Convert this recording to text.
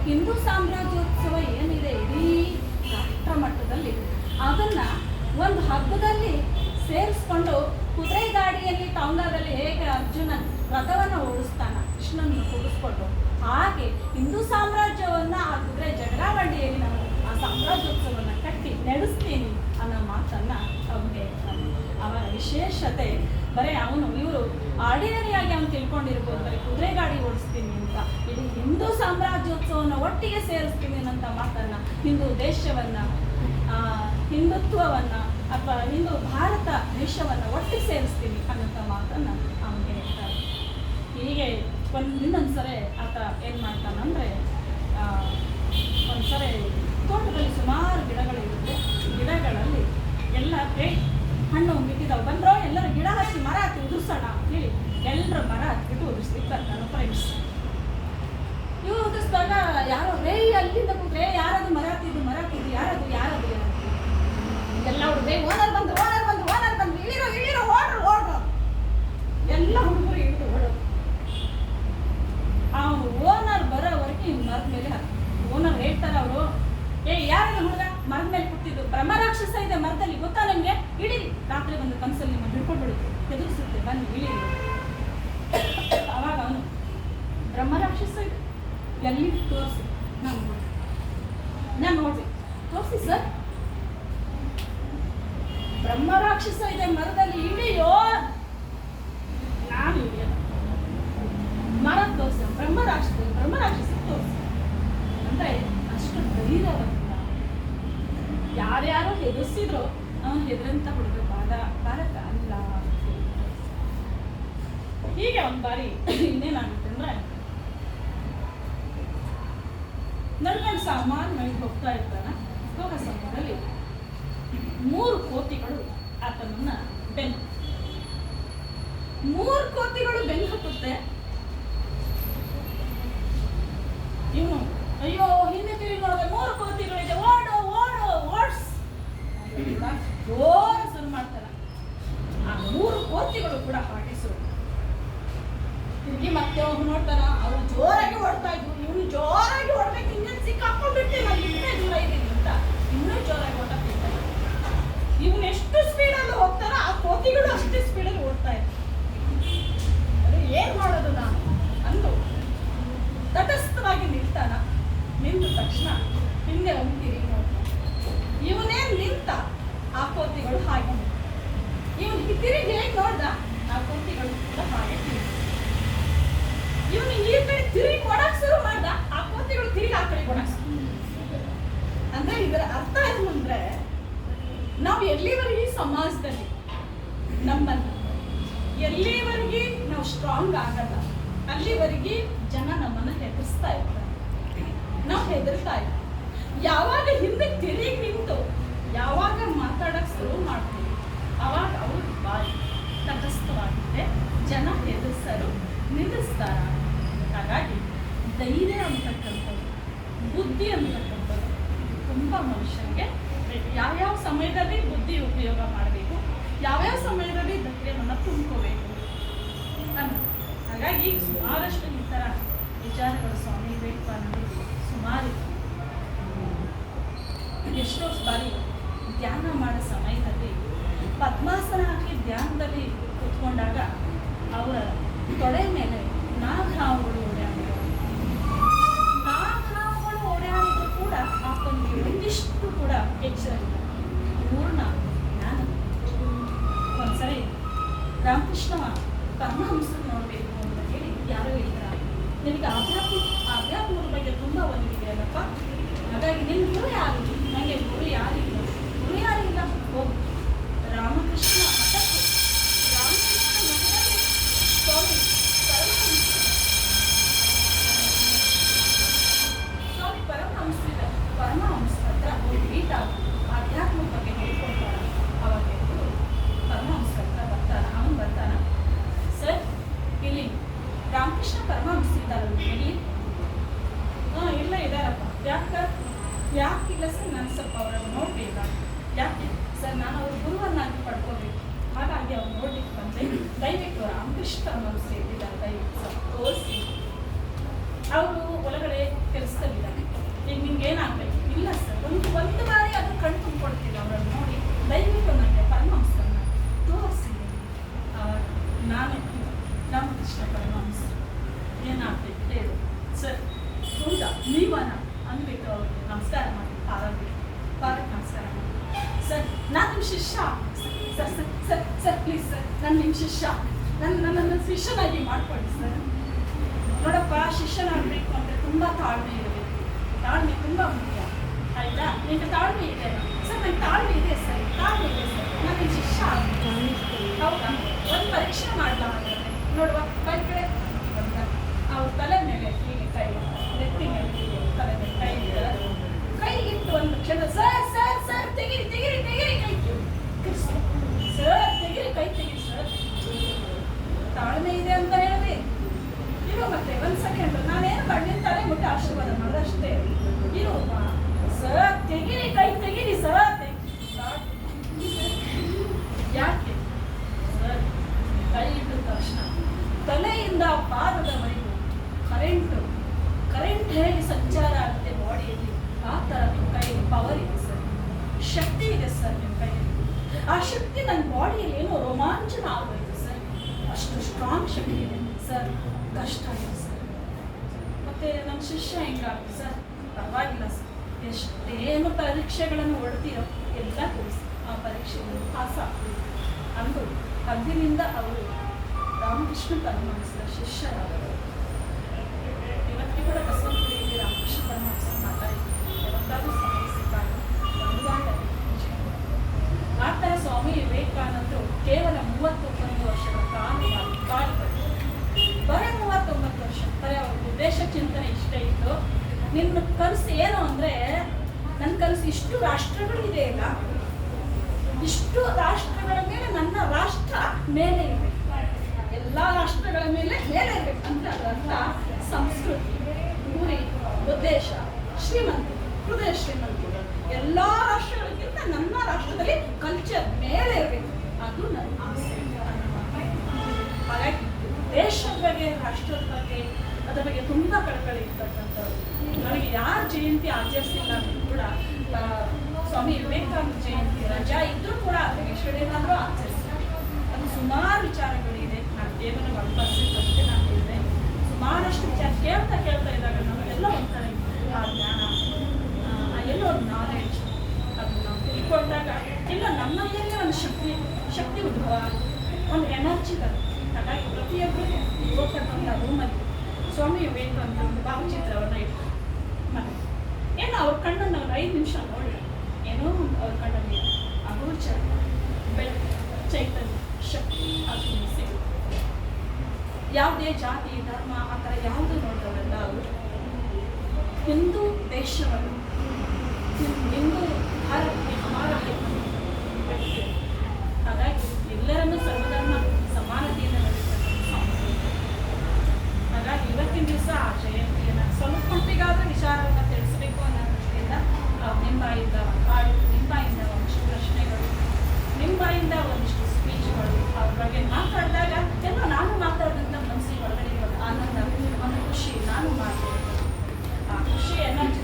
ಹಿಂದೂ ಸಾಮ್ರಾಜ್ಯೋತ್ಸವ ಏನಿದೆ ಇಡೀ ರಾಷ್ಟ್ರ ಮಟ್ಟದಲ್ಲಿ ಅದನ್ನು ಒಂದು ಹಬ್ಬದಲ್ಲಿ ಸೇರಿಸ್ಕೊಂಡು ಕುದುರೆ ಗಾಡಿಯಲ್ಲಿ ಟೌಂಗಾದಲ್ಲಿ ಹೇಗೆ ಅರ್ಜುನ ರಥವನ್ನು ಓಡಿಸ್ತಾನ ಕೃಷ್ಣನ ಕೂಡಿಸ್ಕೊಂಡು, ಹಾಗೆ ಹಿಂದೂ ಸಾಮ್ರಾಜ್ಯವನ್ನು ಆ ಕುದುರೆ ಜಗಳಾವಳಿಯಲ್ಲಿ ನಾನು ಆ ಸಾಮ್ರಾಜ್ಯೋತ್ಸವವನ್ನು ಕಟ್ಟಿ ನಡೆಸ್ತೀನಿ ಅನ್ನೋ ಮಾತನ್ನು ಅವನಿಗೆ ಅವನ ವಿಶೇಷತೆ. ಬರೀ ಇವರು ಆರ್ಡಿನರಿಯಾಗಿ ಅವನು ತಿಳ್ಕೊಂಡಿರ್ಬೋದು, ಬರೀ ಕುದುರೆ ಗಾಡಿ ಓಡಿಸ್ತೀನಿ ಅಂತ. ಇಡೀ ಹಿಂದೂ ಸಾಮ್ರಾಜ್ಯೋತ್ಸವವನ್ನು ಒಟ್ಟಿಗೆ ಸೇರಿಸ್ತೀನಿ ಅನ್ನೋಂಥ ಮಾತನ್ನು, ಹಿಂದೂ ದೇಶವನ್ನು, ಹಿಂದುತ್ವವನ್ನು ಅಥವಾ ಹಿಂದೂ ಭಾರತ ದೇಶವನ್ನು ಒಟ್ಟಿಗೆ ಸೇರಿಸ್ತೀನಿ ಅನ್ನೋಂಥ ಮಾತನ್ನು ಅವನಿಗೆ ಹೇಳ್ತಾರೆ. ಹೀಗೆ ಇನ್ನೊಂದ್ಸರಿ ಆತ ಏನು ಮಾಡ್ತಾನಂದರೆ, ಒಂದ್ಸರಿ ತೋಟದಲ್ಲಿ ಸುಮಾರು ಗಿಡಗಳಿರುತ್ತೆ. ಗಿಡಗಳಲ್ಲಿ ಎಲ್ಲ ಹಣ್ಣು ಬಿಟ್ಟಿದ್ದಾವೆ, ಬಂದ್ರೋ ಎಲ್ಲರೂ ಗಿಡ ಹಚ್ಚಿ ಮರ ಹತ್ತಿ ಉದುರ್ಸೋಣ ಅಂತೇಳಿ ಎಲ್ಲರೂ ಮರ ಹತ್ಬಿಟ್ಟು ಉದುರಿಸ್ಲಿಕ್ಕೆ ಬರ್ತಾನೆ ಫ್ರೆಂಡ್ಸ್. ಇವು ಉದಿಸಿದಾಗ ಯಾರೋ ಅಲ್ಲಿಂದ ಕೂತ್ರೆ ಯಾರದು ಮರ ಹತ್ತಿದ್ದು ಯಾರದು ಎಲ್ಲ ಹುಡುಗ ಓನರ್ ಬಂದ್ರು ಇಳಿರೋ ಓಡ್ರು ಎಲ್ಲ ಹುಡುಗರು ಇಳಿದು ಓಡೋದು. ಆ ಓನರ್ ಬರೋವರೆಗೆ ಮರದ ಮೇಲೆ ಓನರ್ ಹೇಳ್ತಾರೆ ಅವರು, ಯಾರದು ಹುಡುಗ ಮರದ ಮೇಲೆ ಕೂತಿದ್ದು, ಬ್ರಹ್ಮರಾಕ್ಷಸ ಇದೆ ಮರದಲ್ಲಿ ಗೊತ್ತಾ ನಿಮಗೆ, ಇಳಿರಿ, ರಾತ್ರಿ ಬಂದು ಕನಸಲ್ಲಿ ನಿಮ್ಮನ್ನು ಹಿಡ್ಕೊಂಡ್ಬಿಡುತ್ತೆ, ಹೆದರ್ಸುತ್ತೆ, ಬನ್ನಿ ಇಳಿರಿ. ಅವಾಗ ಅವನು ಬ್ರಹ್ಮರಾಕ್ಷಸ ಇದೆ ಎಲ್ಲಿ ತೋರಿಸಿ, ನಾನು ನೋಡ್ರಿ ತೋರಿಸಿ ಸರ್, ಬ್ರಹ್ಮರಾಕ್ಷಸ ಇದೆ ಮರದಲ್ಲಿ, ಇಳಿಯೋ. ನಾನು ಇಳಿಯಲ್ಲ, ಮರ ತೋರಿಸ, ಬ್ರಹ್ಮರಾಕ್ಷಸ ತೋರಿಸಿ ಅಂದ್ರೆ ಅಷ್ಟು ಧೈರ್ಯವಂತ. ಯಾರ್ಯಾರೋ ಹೆದರ್ಸಿದ್ರು ಅವನು ಹೆದರಂತ ಹುಡುಗ ಭಾರತ ಅಲ್ಲ. ಹೀಗೆ ಒಂದು ಬಾರಿ ಇನ್ನೇನಾಗುತ್ತೆ ಅಂದ್ರೆ, ನಡ್ಕೊಂಡು ಸಾಮಾನ್ಯವಾಗಿ ಹೋಗ್ತಾ ಇರ್ತಾನೆ. ಹೋಗೋ ಸಮಯದಲ್ಲಿ 3 ಕೋತಿಗಳು ಆತನನ್ನ ಬೆನ್ನು ಹತ್ತುತ್ತೆ. ಇವನು ಅಯ್ಯೋ ಹಿಂದೆ ತಿರುಗಿ ನೋಡಿದ್ರೆ 3 ಕೋತಿಗಳಿದೆ, ಓಡ್ಸ್ ಜೋರ ಶುರು ಮಾಡ್ತಾನೆ. ಆ 3 ಕೋತಿಗಳು ಕೂಡ ಹಾಗೆ ಶುರು ತಿರುಗಿ ಮತ್ತೆ ಅವ್ರು ನೋಡ್ತಾರ, ಅವ್ರು ಜೋರಾಗಿ ಓಡ್ತಾ ಇದ್ರು, ಇವನು ಜೋರಾಗಿ ಓಡ್ಬೇಕು, ಇನ್ನೇನು ಸಿಕ್ಕಾಕೊಂಡ್ಬಿಟ್ಟೆ ನಾನು ಇನ್ನೇ ದೂರ ಇದ್ದೀನಿ ಅಂತ ಇನ್ನೂ ಜೋರಾಗಿ ಓಡ್ತಿರ್ತಾನೆ. ಇವನು ಎಷ್ಟು ಸ್ಪೀಡಲ್ಲಿ ಹೋಗ್ತಾರ ಆ ಕೋತಿಗಳು ಅಷ್ಟೇ ಸ್ಪೀಡಲ್ಲಿ ಓಡ್ತಾ ಇದ್ರು. ಅದೇ ಏನ್ ಮಾಡೋದು ನಾನು ಅಂದು ತಟಸ್ಥವಾಗಿ ನಿಲ್ತಾನ. ನಿಂತ ತಕ್ಷಣ ಹಿಂದೆ ಹೋಗ್ತೀರಿ ಇವನೇ ನಿಂತ, ಆ ಕೋತಿಗಳು ಹಾಗೆ ಇವನು ತಿರುಗಿ ಹೇಗೆ ನೋಡ್ದ, ಆ ಕೋತಿಗಳು ಕೂಡ ಹಾಗೆ ತಿರುಗಿ ಇವನು ಈ ಕಡೆ ತಿರುಗಿ ಕೊಡಕ್ ಶುರು ಮಾಡ್ದ, ಆ ಕೋತಿಗಳು ತಿರುಗಿ ಆ ಕಡೆ ಕೊಡಕ್ ಅಂದ್ರೆ ಇದರ ಅರ್ಥ ಏನು ಅಂದ್ರೆ, ನಾವು ಎಲ್ಲಿವರೆಗೆ ಸಮಾಜದಲ್ಲಿ ನಮ್ಮನ್ನು ಎಲ್ಲಿವರೆಗೆ ನಾವು ಸ್ಟ್ರಾಂಗ್ ಆಗಲ್ಲ ಅಲ್ಲಿವರೆಗೆ ಜನ ನಮ್ಮನ್ನು ಹೆದರ್ಸ್ತಾ ಇರ್ತಾರೆ, ನಾವು ಹೆದರ್ತಾ ಇರ್ತೀವಿ. ಯಾವಾಗ ಹಿಂದೆ ತಿರುಗಿ ನಿಂತು ಯಾವಾಗ ಮಾತಾಡಕ್ ಶುರು ಮಾಡ್ತೀವಿ ಅವಾಗ ಅವ್ರ ಬಾಯಿ ತಟಸ್ಥವಾಗಿದೆ, ಜನ ಹೆದರ್ಸರು ನಿಲ್ಲಿಸ್ತಾರ. ಹಾಗಾಗಿ ಧೈರ್ಯ ಅಂತಕ್ಕಂಥದ್ದು, ಬುದ್ಧಿ ಅಂತಕ್ಕಂಥದ್ದು ತುಂಬ ಮನುಷ್ಯನಿಗೆ ಯಾವ್ಯಾವ ಸಮಯದಲ್ಲಿ ಬುದ್ಧಿ ಉಪಯೋಗ ಮಾಡಬೇಕು, ಯಾವ್ಯಾವ ಸಮಯದಲ್ಲಿ ಧೈರ್ಯವನ್ನು ತುಂಬ್ಕೋಬೇಕು ಅನ್ನೋದು. ಹಾಗಾಗಿ ಸುಮಾರಷ್ಟು ಈ ಥರ ವಿಚಾರಗಳು ಸ್ವಾಮಿ ವಿವೇಕಾನಂದರು ಸುಮಾರು ಎಷ್ಟೋ ಬಾರಿ ಧ್ಯಾನ ಮಾಡೋ ಸಮಯದಲ್ಲಿ ಪದ್ಮಾಸನ ಹಾಕಿ ಧ್ಯಾನದಲ್ಲಿ ಕೂತ್ಕೊಂಡಾಗ ಅವರ ತೊಡೆ ಮೇಲೆ ನಾಗಹಾವುಗಳು ಓಡಾಡಿದ್ರು ಕೂಡ ಆತನಿಗೆ ಒಂದಿಷ್ಟು ಕೂಡ ಎಚ್ಚರ ಇಲ್ಲ, ಪೂರ್ಣ ಜ್ಞಾನ. ಒಂದ್ಸರಿ ರಾಮಕೃಷ್ಣ ಪರಮಹಂಸರು ನೋಡಬೇಕು ಅಂತ ಹೇಳಿ ಯಾರೋ ಹೇಳಿದ್ರ, ನಿನಗೆ ಆಧ್ಯಾತ್ಮದ ಬಗ್ಗೆ ತುಂಬ ಒಂದಿದೆ ಅಲ್ಲಪ್ಪ, ಹಾಗಾಗಿ ನಿನ್ನ ಗುರು ಯಾರು, ನನಗೆ ಗುರು ಯಾರಿಲ್ಲ ಹೋಗು ರಾಮಕೃಷ್ಣ ಮಠಕ್ಕೆ, ರಾಮಕೃಷ್ಣ ಮಠದಲ್ಲಿ ಸ್ವಾಮಿ ಪರಮಹಂಸ ಹತ್ರ ಮೀಟ್ ಆಧ್ಯಾತ್ಮ ಬಗ್ಗೆ ಹೇಳ್ಕೊಳ್ತಾರ. ಅವಾಗ ಪರಮಹಂಸ ಹತ್ರ ಬರ್ತಾನ, ಸರ್ ಇಲ್ಲಿ ರಾಮಕೃಷ್ಣ ಪರಮಹಂಸ ಇದ್ದಾರಲ್ಲ ಹೇಳಿ. ಇಲ್ಲ ಇದ್ದಾರಪ್ಪ, ಯಾಕಿಲ್ಲ ಸರ್, ನಾನು ಸ್ವಲ್ಪ ಅವರನ್ನು ನೋಡ್ಬೇಕಾ, ಯಾಕೆ ಸರ್ ನಾನು ಅವ್ರ ಗುರುವನ್ನಾಗಿ ಪಡ್ಕೋಬೇಕು, ಹಾಗಾಗಿ ಅವ್ರು ನೋಡ್ಲಿಕ್ಕೆ ಬಂದೆ, ದಯವಿಟ್ಟು ರಾಮಕೃಷ್ಣ ಪರಮಹಂಸ ಇದ್ದಾರೆ, ದಯವಿಟ್ಟು ಸರ್ ತೋರಿಸಿ. ಅವರು ಒಳಗಡೆ ಕೆಲಸದಲ್ಲಿದ್ದಾರೆ. ಈಗ ನಿಮ್ಗೆ ಏನಾಗಬೇಕು? ಇಲ್ಲ ಸರ್, ಒಂದು ಬಾರಿ ಅದು ಕಣ್ಣು ತುಂಬಿಕೊಡ್ತೀನಿ ಅವರನ್ನು ನೋಡಿ, ದಯವಿಟ್ಟು ನನಗೆ ಪರಮಹಂಸರನ್ನ ತೋರಿಸಿ. ನಾನು ರಾಮಕೃಷ್ಣ ಪರಮಹಂಸ ಏನಾಗಬೇಕು ಹೇಳು ಸರ್. ಹೌದಾ ನೀವನ ಅಂದ್ಬಿಟ್ಟು ಅವ್ರಿಗೆ ನಮಸ್ಕಾರ ಮಾಡಿ ಪಾದಕ್ಕೆ ನಮಸ್ಕಾರ ಮಾಡಿ. ಸರ್ ನಾನು ನಿಮ್ಮ ಶಿಷ್ಯ. Sir sir sir sir please sir, ನಾನು ನಿಮ್ಮ ಶಿಷ್ಯ, ನನ್ನ ಶಿಷ್ಯನಾಗಿ ಮಾಡ್ಕೊಳ್ಳಿ ಸರ್. ನೋಡಪ್ಪ, ಶಿಷ್ಯನಾಗಬೇಕು ಅಂದರೆ ತುಂಬ ತಾಳ್ಮೆ ಇರಬೇಕು. ತಾಳ್ಮೆ ತುಂಬ ಮುಖ್ಯ, ಆಯಿತಾ? ನಿಮಗೆ ತಾಳ್ಮೆ ಇದೆ ಸರ್? ನನಗೆ ತಾಳ್ಮೆ ಇದೆ ಸರ್, ತಾಳ್ಮೆ ಇದೆ ಸರ್. ನಾನು ನಿಮ್ಮ ಶಿಷ್ಯ ಹೌದಾ? ಒಂದು ಪರೀಕ್ಷೆ ಮಾಡಲ್ಲ ನೋಡುವ. ಕೈ ಕಡೆ ಅವ್ರ ತಲೆ ಮೇಲೆ ಹೀಗೆ ಕೈ, ನೆತ್ತಿ ಮೇಲೆ ಹೀಗೆ ತಲೆ ಮೇಲೆ ಕೈ ಇದ್ದಾರೆ. ಕೈ ಇಟ್ಟು ಒಂದು ಕ್ಷಣ ಸರ್ ಸರ್ ಸರ್ ತೆಗಿರಿ ತೆಗಿರಿ ತೆಗಿರಿ ಕೈ ಸರ್, ತೆಗಿರಿ ಕೈ ತೆಗಿರಿ ಸರ್. ತಾಳ್ಮೆ ಇದೆ ಅಂತ ಹೇಳಿದ್ರಿ. ಇರೋ ಮತ್ತೆ ಒಂದು ಸೆಕೆಂಡ್ ನಾನೇನು ಮಾಡಿ ನಿನ್ನ ತಲೆ ಮುಟ್ಟಿ ಆಶೀರ್ವಾದ ಮಾಡೋದು ಅಷ್ಟೇ. ಇರೋ ಸರ್, ತೆಗಿರಿ ಕೈ ತೆಗಿರಿ ಸರ್. ಯಾಕೆ ಸರ್? ಕೈ ಇದ್ದ ತಕ್ಷಣ ತಲೆಯಿಂದ ಪಾದದವರೆಗೂ ಕರೆಂಟ್ ಹೇಗೆ ಸಂಚಾರ ಆಗುತ್ತೆ ಬಾಡಿಯಲ್ಲಿ, ಆ ಥರ ನಿಮ್ಮ ಕೈಯಲ್ಲಿ ಪವರ್ ಇದೆ ಸರ್, ಶಕ್ತಿ ಇದೆ ಸರ್ ನಿಮ್ಮ ಕೈಯಲ್ಲಿ. ಆ ಶಕ್ತಿ ನನ್ನ ಬಾಡಿಯಲ್ಲಿ ಏನೋ ರೋಮಾಂಚನ ಆಗೋಯ್ತು ಸರ್. ಅಷ್ಟು ಸ್ಟ್ರಾಂಗ್ ಶಕ್ತಿ ಇದೆ ಸರ್. ಕಷ್ಟ ಇದೆ ಸರ್. ಮತ್ತೆ ನಮ್ಮ ಶಿಷ್ಯ ಹೆಂಗಾಗುತ್ತೆ ಸರ್? ಪರವಾಗಿಲ್ಲ ಸರ್, ಎಷ್ಟೇನು ಪರೀಕ್ಷೆಗಳನ್ನು ಹೊಡ್ತೀರೋ ಎಲ್ಲ ತೋರಿಸಿ ಆ ಪರೀಕ್ಷೆಗಳು ಪಾಸ್ ಆಗ್ತೀವಿ ಅಂದು ಹದ್ದಿನಿಂದ ಅವರು ರಾಮಕೃಷ್ಣ ಪರಮಹಂಸರ ಶಿಷ್ಯರಾದರು. ಇವತ್ತಿಗೆ ಕೂಡ ಬಸವನಗುಡಿಯಲ್ಲಿ ರಾಮಕೃಷ್ಣ ಪರಮಹಂಸ ಮಾತಾಡಿದ್ರು. ಯಾವತ್ತಾದ್ರೂ ಸಮಯ ಸಿಕ್ಕಾಗ ಆ ಥರ ಸ್ವಾಮಿ ವಿವೇಕಾನಂದರು ಕೇವಲ 39 ವರ್ಷಗಳ ಕಾಲ ಬರೀ 39 ವರ್ಷ. ಬರೀ ಅವ್ರ ಉದ್ದೇಶ ಚಿಂತನೆ ಇಷ್ಟೇ ಇತ್ತು. ನಿನ್ನ ಕನಸು ಏನು ಅಂದರೆ, ನನ್ನ ಕನಸು ಇಷ್ಟು ರಾಷ್ಟ್ರಗಳಿದೆ ಇಲ್ಲ, ಇಷ್ಟು ರಾಷ್ಟ್ರಗಳ ಮೇಲೆ ನನ್ನ ರಾಷ್ಟ್ರ ಮೇಲೆ ಇರಬೇಕು, ಎಲ್ಲ ರಾಷ್ಟ್ರಗಳ ಮೇಲೆ ಇರಬೇಕು ಅಂತ. ಅದರ ಸಂಸ್ಕೃತಿ, ಗುರಿ, ಉದ್ದೇಶ, ಶ್ರೀಮಂತ, ಹೃದಯ ಶ್ರೀಮಂತ, ಎಲ್ಲ ರಾಷ್ಟ್ರಗಳಿಗಿಂತ ನನ್ನ ರಾಷ್ಟ್ರದಲ್ಲಿ ಕಲ್ಚರ್ ಮೇಲೆ ಇರಬೇಕು, ಅದು ನನ್ನ ಆಸೆ. ಹಾಗಾಗಿ ದೇಶದ ಬಗ್ಗೆ, ರಾಷ್ಟ್ರದ ಬಗ್ಗೆ, ಅದರ ಬಗ್ಗೆ ತುಂಬ ಕಳಕಳಿ ಇರ್ತಕ್ಕಂಥವ್ರು. ನನಗೆ ಯಾರು ಜಯಂತಿ ಆಚರಿಸಿಲ್ಲ ಅಂದ್ರೂ ಕೂಡ, ಸ್ವಾಮಿ ವಿವೇಕಾನಂದ ಜಯಂತಿ ರಜಾ ಇದ್ರೂ ಕೂಡ ಏನಾದರೂ ಆಚರಿಸ್ತಾರೆ. ಅದು ಸುಮಾರು ವಿಚಾರಗಳಿದೆ. ನಾನು ಕೇವಲ 1% ಅಷ್ಟೇ ನಾನು ಹೇಳಿದೆ. ಸುಮಾರಷ್ಟು ವಿಚಾರ ಕೇಳ್ತಾ ಇದ್ದಾಗ ನಮಗೆಲ್ಲ ಒಂಥರ ಆ ಜ್ಞಾನ, ಎಲ್ಲೋ ಒಂದು ನಾಲೆಡ್ಜ್ ಅದು ನಾವು ತಿಳ್ಕೊಂಡಾಗ ಎಲ್ಲ ನಮ್ಮಲ್ಲೇ ಒಂದು ಶಕ್ತಿ ಉದ್ಭವ, ಒಂದು ಎನರ್ಜಿ ಬರುತ್ತೆ. ಹಾಗಾಗಿ ಪ್ರತಿಯೊಬ್ಬರು ಓದ್ತಕ್ಕಂಥ ರೂಮಲ್ಲಿ ಸ್ವಾಮಿ ವಿವೇಕಾನಂದ ಒಂದು ಭಾವಚಿತ್ರವನ್ನು ಇಟ್ಟು ಮನೆ ಏನೋ ಅವ್ರ ಕಣ್ಣನ್ನು ಒಂದು 5 ನಿಮಿಷ ನೋಡಿ, ಏನೋ ಒಂದು ಅವ್ರ ಕಣ್ಣಲ್ಲಿ ಅಗೋಚರ ಬೆಳಕು, ಚೈತನ್ಯ, ಶಕ್ತಿ ಅದು ಸಿಗುತ್ತೆ. ಯಾವುದೇ ಜಾತಿ, ಧರ್ಮ ಆ ಥರ ಯಾವುದು ನೋಡಿದವರೆಲ್ಲ ಅವರು ಹಿಂದೂ ದೇಶವನ್ನು, ಹಿಂದೂ ಭಾರತಕ್ಕೆ ಹಮಾರ ವ್ಯಕ್ತಿ. ಹಾಗಾಗಿ ಎಲ್ಲರನ್ನೂ ಸರ್ವಧರ್ಮ ಸಮಾನತೆಯಿಂದ ನಡೆಸಬೇಕು. ಹಾಗಾಗಿ ಇವತ್ತಿನ ದಿವಸ ಆ ಜಯಂತಿಯನ್ನು ಸ್ವಲ್ಪ ಮಟ್ಟಿಗಾದರೂ ವಿಚಾರವನ್ನು ತಿಳಿಸಬೇಕು ಅನ್ನೋ ದೃಷ್ಟಿಯಿಂದ ನಿಮ್ಮ ಬಾಯಿಂದ ಹಾಡು, ನಿಮ್ಮ ಬಾಯಿಂದ ಒಂದಿಷ್ಟು ಪ್ರಶ್ನೆಗಳು, ನಿಮ್ಮ ಬಾಯಿಂದ ಒಂದಿಷ್ಟು ಸ್ಪೀಚ್ಗಳು, ಅವ್ರ ಬಗ್ಗೆ ಮಾತಾಡಿದಾಗ ಎಲ್ಲ ನಾನು ಮಾತಾಡಿದಂಥ ಮನಸ್ಸಿಗೆ ಒಳಗಡೆ ಆನಂದ, ಒಂದು ಖುಷಿ ನಾನು ಮಾಡ್ತೇನೆ. ಆ ಖುಷಿ ಎನರ್ಜಿ